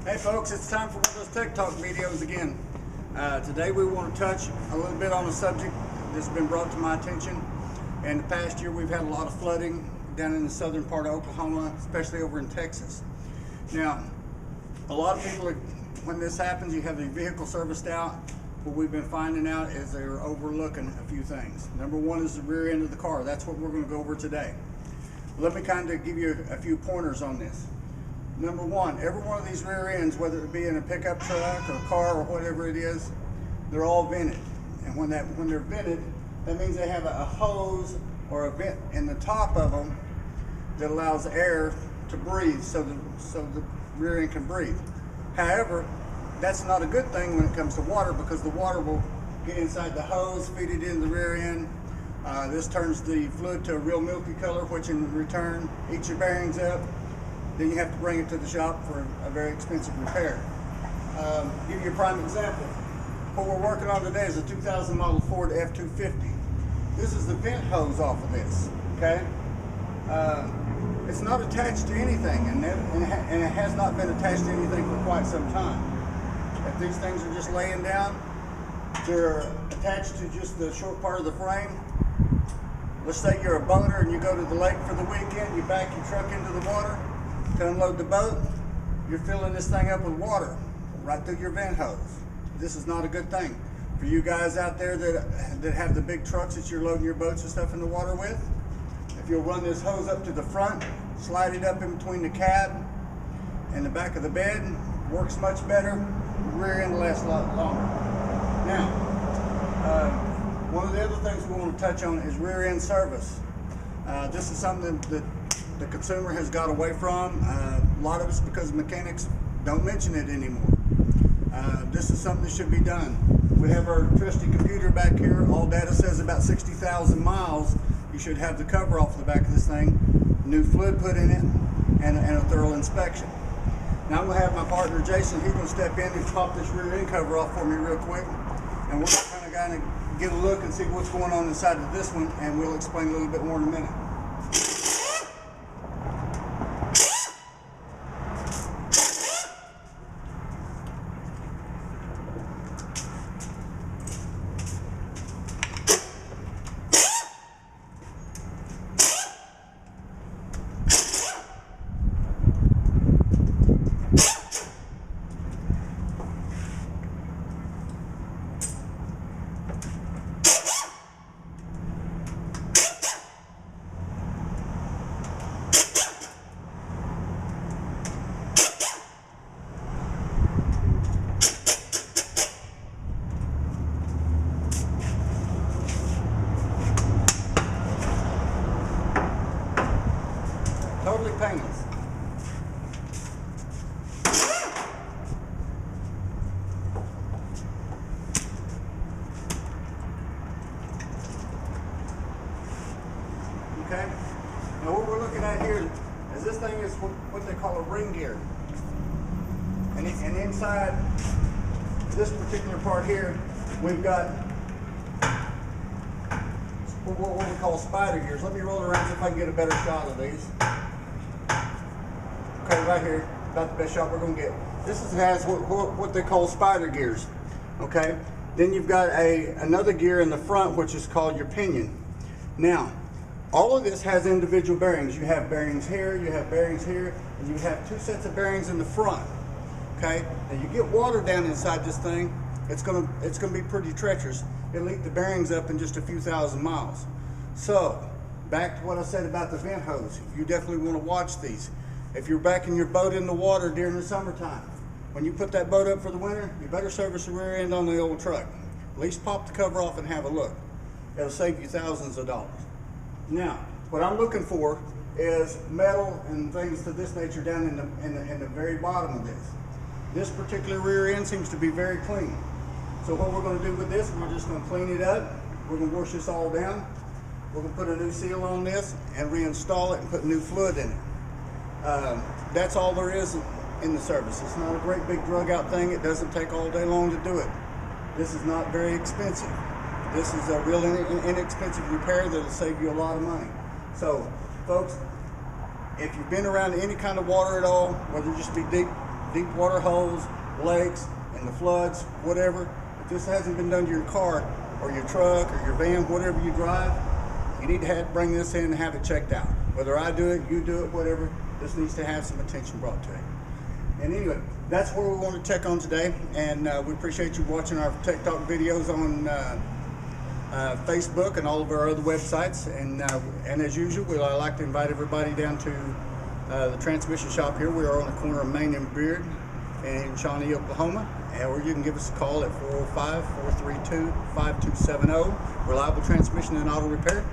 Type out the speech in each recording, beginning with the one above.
Hey folks, it's time for one of those Tech Talk videos again. Today we want to touch a little bit on a subject that's been brought to my attention. In the past year we've had a lot of flooding down in the southern part of Oklahoma, especially over in Texas. Now, a lot of people, when this happens, you have the vehicle serviced out. What we've been finding out is they're overlooking a few things. Number one is the rear end of the car. That's what we're going to go over today. Let me kind of give you a few pointers on this. Number one, every one of these rear ends, whether it be in a pickup truck or car or whatever it is, they're all vented. And when they're vented, that means they have a hose or a vent in the top of them that allows air to breathe so the rear end can breathe. However, that's not a good thing when it comes to water, because the water will get inside the hose, feed it in the rear end. This turns the fluid to a real milky color, which in return eats your bearings up. Then you have to bring it to the shop for a very expensive repair. Give you a prime example. What we're working on today is a 2000 model Ford F-250. This is the vent hose off of this, okay? It's not attached to anything, and it has not been attached to anything for quite some time. If these things are just laying down, they're attached to just the short part of the frame. Let's say you're a boater and you go to the lake for the weekend, you back your truck into the water to unload the boat, you're filling this thing up with water right through your vent hose. This is not a good thing. For you guys out there that have the big trucks that you're loading your boats and stuff in the water with, if you'll run this hose up to the front, slide it up in between the cab and the back of the bed, works much better. The rear end lasts a lot longer. Now, one of the other things we want to touch on is rear end service. This is something that the consumer has got away from. A lot of it's because mechanics don't mention it anymore. This is something that should be done. We have our trusty computer back here. All data says about 60,000 miles. You should have the cover off the back of this thing, new fluid put in it, and a thorough inspection. Now I'm going to have my partner Jason, he's going to step in and pop this rear end cover off for me real quick. And we're going to get a look and see what's going on inside of this one, and we'll explain a little bit more in a minute. Totally painless. Okay, now what we're looking at here is this thing is what they call a ring gear. And inside this particular part here, we've got what we call spider gears. Let me roll it around so if I can get a better shot of these. Okay, right here, about the best shot we're going to get. This has what they call spider gears. Okay, then you've got another gear in the front, which is called your pinion. Now, all of this has individual bearings. You have bearings here, you have bearings here, and you have two sets of bearings in the front. Okay, now you get water down inside this thing, it's gonna be pretty treacherous. It'll eat the bearings up in just a few thousand miles. So, back to what I said about the vent hose. You definitely want to watch these. If you're backing your boat in the water during the summertime, when you put that boat up for the winter, you better service the rear end on the old truck. At least pop the cover off and have a look. It'll save you thousands of dollars. Now, what I'm looking for is metal and things to this nature down in the very bottom of this. This particular rear end seems to be very clean. So what we're going to do with this, we're just going to clean it up. We're going to wash this all down. We're going to put a new seal on this and reinstall it and put new fluid in it. That's all there is in the service. It's not a great big drug out thing. It doesn't take all day long to do it. This is not very expensive. This is a real inexpensive repair that'll save you a lot of money. So, folks, if you've been around any kind of water at all, whether it just be deep deep water holes, lakes, and the floods, whatever. If this hasn't been done to your car or your truck or your van, whatever you drive, you need to bring this in and have it checked out. Whether I do it, you do it, whatever, this needs to have some attention brought to it. And anyway, that's where we want to check on today, and we appreciate you watching our Tech Talk videos on Facebook and all of our other websites. And as usual, I like to invite everybody down to the transmission shop here. We are on the corner of Main and Beard in Shawnee, Oklahoma. Or you can give us a call at 405-432-5270. Reliable transmission and auto repair.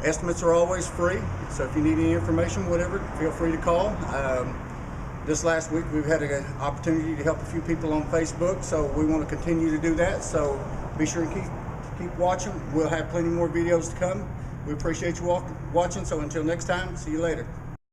Estimates are always free, so if you need any information, whatever, feel free to call. This last week we've had an opportunity to help a few people on Facebook, so we want to continue to do that. So be sure and keep watching. We'll have plenty more videos to come. We appreciate you watching, so until next time, see you later.